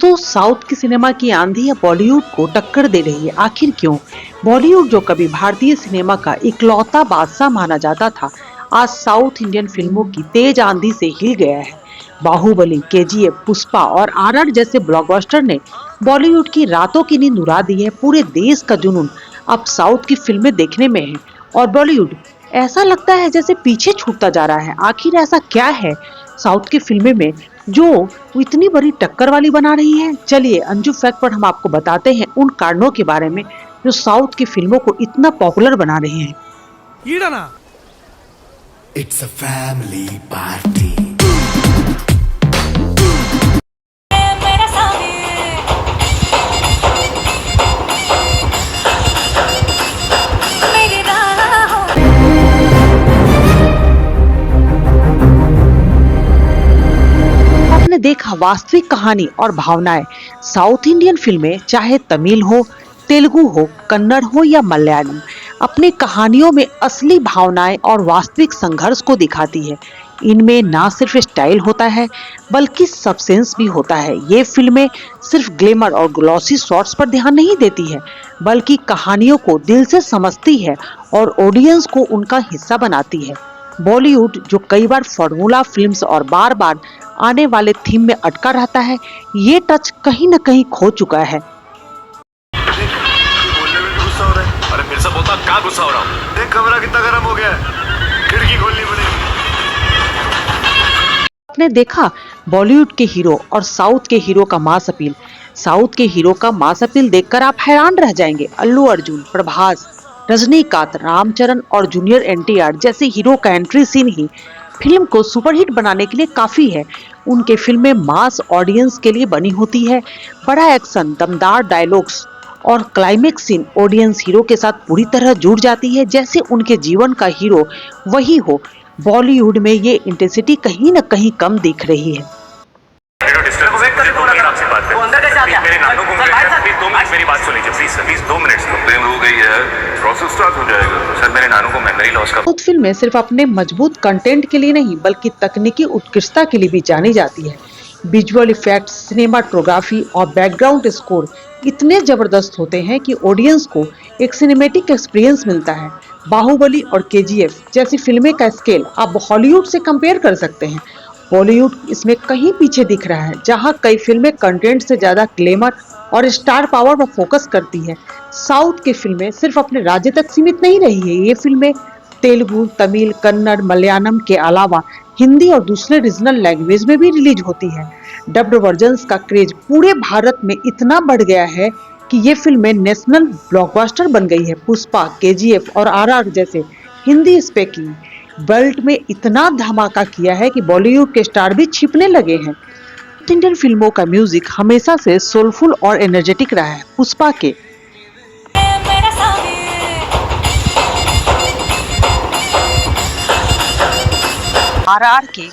दोस्तों, साउथ की सिनेमा की आंधी या बॉलीवुड को टक्कर दे रही है। आखिर क्यों? बॉलीवुड जो कभी भारतीय सिनेमा का इकलौता बादशाह माना जाता था, आज साउथ इंडियन फिल्मों की तेज आंधी से हिल गया है। बाहुबली, केजीएफ, पुष्पा और आरआर जैसे ब्लॉकबस्टर ने बॉलीवुड की रातों की नींद उड़ा दी है। पूरे देश का जुनून अब साउथ की फिल्में देखने में है और बॉलीवुड ऐसा लगता है जैसे पीछे छूटता जा रहा है। आखिर ऐसा क्या है साउथ की फिल्में में जो वो इतनी बड़ी टक्कर वाली बना रही है? चलिए अंजू फैक्ट पर हम आपको बताते हैं उन कारणों के बारे में जो साउथ की फिल्मों को इतना पॉपुलर बना रहे हैं। It's a family party. आपने देखा वास्तविक कहानी और भावनाएं साउथ इंडियन फिल्में, चाहे तमिल हो, तेलुगु हो, कन्नड़ हो या मलयालम, अपनी कहानियों में असली भावनाएं और वास्तविक संघर्ष को दिखाती है। इनमें ना सिर्फ स्टाइल होता है बल्कि सब्सटेंस भी होता है। ये फिल्में सिर्फ ग्लैमर और ग्लॉसी शॉट्स पर ध्यान नहीं देती है बल्कि कहानियों को दिल से समझती है और ऑडियंस को उनका हिस्सा बनाती है। बॉलीवुड जो कई बार फॉर्मूला फिल्म्स और बार बार आने वाले थीम में अटका रहता है, ये टच कहीं न कहीं खो चुका है। बोलने में भी गुस्सा हो रहा है। अरे मेरे से बोलता क्या गुस्सा हो रहा हूँ? देख कमरा कितना गर्म हो गया है, खिड़की खोलनी पड़ेगी। आपने देखा बॉलीवुड के हीरो और साउथ के हीरो का मास अपील। साउथ के हीरो का मास अपील देखकर आप हैरान रह जाएंगे। अल्लू अर्जुन, प्रभास, रजनीकांत, रामचरण और जूनियर एनटीआर जैसे हीरो का एंट्री सीन ही फिल्म को सुपरहिट बनाने के लिए काफी है। उनके फिल्में मास ऑडियंस के लिए बनी होती है। बड़ा एक्शन, दमदार डायलॉग्स और क्लाइमेक्स सीन ऑडियंस हीरो के साथ पूरी तरह जुड़ जाती है, जैसे उनके जीवन का हीरो वही हो। बॉलीवुड में ये इंटेंसिटी कहीं न कहीं कम दिख रही है। मेरी बात सुन लीजिए प्लीज 2 मिनट्स प्रेम हो गई है, प्रोसेस स्टार्ट हो जाएगा। सर मेरे नानू को मेमोरी लॉस का। साउथ फिल्में सिर्फ अपने मजबूत कंटेंट के लिए नहीं बल्कि तकनीकी उत्कृष्टता के लिए भी जानी जाती है। विजुअल इफेक्ट्स, सिनेमाटोग्राफी और बैकग्राउंड स्कोर इतने जबरदस्त होते हैं कि ऑडियंस को एक सिनेमैटिक एक्सपीरियंस मिलता है। बाहुबली और केजीएफ जैसी फिल्में का स्केल आप हॉलीवुड से कंपेयर कर सकते हैं। बॉलीवुड इसमें कहीं पीछे दिख रहा है, जहां कई फिल्में कंटेंट से ज्यादा ग्लैमर और स्टार पावर पर फोकस करती है। साउथ की फिल्में सिर्फ अपने राज्य तक सीमित नहीं रही है। ये फिल्में तेलुगु, तमिल, कन्नड़, मलयालम के अलावा हिंदी और दूसरे रीजनल लैंग्वेज में भी रिलीज होती है। डब्ड वर्जन्स का क्रेज पूरे भारत में इतना बढ़ गया है कि ये फिल्में नेशनल ब्लॉकबस्टर बन गई है। पुष्पा, केजीएफ और आरआर जैसे हिंदी स्पीकिंग बेल्ट में इतना धमाका किया है कि बॉलीवुड के स्टार भी छिपने लगे हैं। इंडियन फिल्मों का म्यूजिक हमेशा से सोलफुल और एनर्जेटिक रहा है। पुष्पा के आरआर के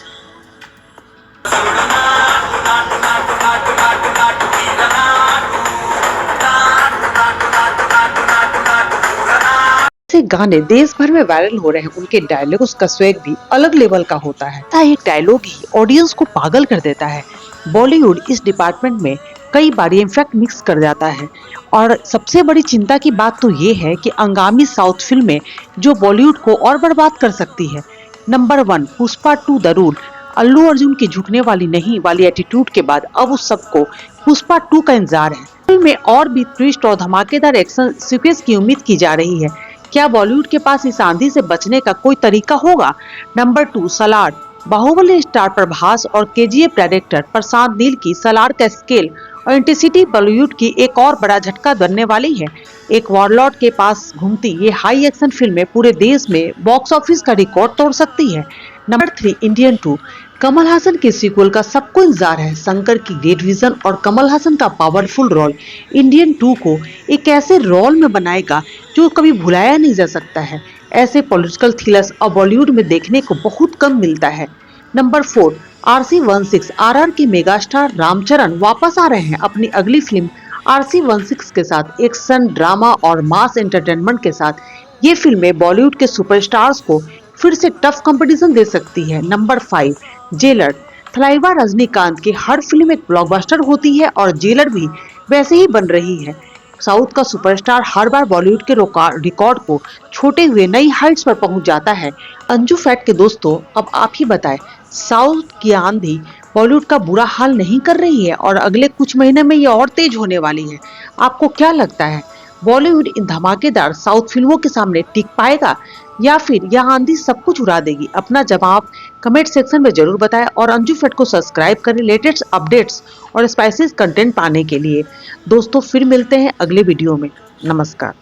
से गाने देश भर में वायरल हो रहे हैं। उनके डायलॉग्स का स्वैग भी अलग लेवल का होता है। एक डायलॉग ही ऑडियंस को पागल कर देता है। बॉलीवुड इस डिपार्टमेंट में कई बार इम्फेक्ट मिक्स कर जाता है और सबसे बड़ी चिंता की बात तो ये है कि आगामी साउथ फिल्में जो बॉलीवुड को और बर्बाद कर सकती है। Number 1 Pushpa 2 the rule. Allu Arjun की झुकने वाली नहीं वाली एटीट्यूड के बाद अब उस सबको पुष्पा 2 का इंतजार है। फिल्म में और भी ट्विस्ट और धमाकेदार एक्शन सीक्वेंस की उम्मीद की जा रही है। क्या बॉलीवुड के पास इस आंधी से बचने का कोई तरीका होगा? नंबर 2 सलार। बाहुबली स्टार प्रभास और केजीएफ डायरेक्टर प्रशांत नील की सलार का स्केल और इंटेंसिटी बॉलीवुड की एक और बड़ा झटका बनने वाली है। एक वॉरलॉर्ड के पास घूमती ये हाई एक्शन फिल्में पूरे देश में बॉक्स ऑफिस का रिकॉर्ड तोड़ सकती है। Number 3 Indian 2। कमल हासन के सीक्वल का सबको इंतजार है। शंकर की ग्रेट विजन और कमल हासन का पावरफुल रोल इंडियन 2 को एक ऐसे रोल में बनाएगा जो कभी भुलाया नहीं जा सकता है। ऐसे पॉलिटिकल थ्रिलर्स अब बॉलीवुड में देखने को बहुत कम मिलता है। Number 4 RC-16। आरआर के मेगास्टार रामचरण वापस आ रहे हैं अपनी अगली फिल्म RC-16 के साथ। एक्शन, ड्रामा और मास एंटरटेनमेंट के साथ ये फिल्में बॉलीवुड के सुपरस्टार्स को फिर से टफ कंपटीशन दे सकती है। Number 5 jailer. थलाइवा रजनीकांत की हर फिल्म एक ब्लॉकबस्टर होती है और जेलर भी वैसे ही बन रही है। साउथ का सुपरस्टार हर बार बॉलीवुड के रिकॉर्ड को छोटे हुए नई हाइट्स पर पहुंच जाता है। अंजू फैट के दोस्तों, अब आप ही बताएं, साउथ की आंधी बॉलीवुड का बुरा हाल नहीं कर रही है और अगले कुछ महीने में ये और तेज होने वाली है। आपको क्या लगता है, बॉलीवुड इन धमाकेदार साउथ फिल्मों के सामने टिक पाएगा या फिर यह आंधी सब कुछ उड़ा देगी? अपना जवाब कमेंट सेक्शन में जरूर बताएं और अंजू फैट को सब्सक्राइब करें लेटेस्ट अपडेट्स और स्पाइसेस कंटेंट पाने के लिए। दोस्तों फिर मिलते हैं अगले वीडियो में। नमस्कार।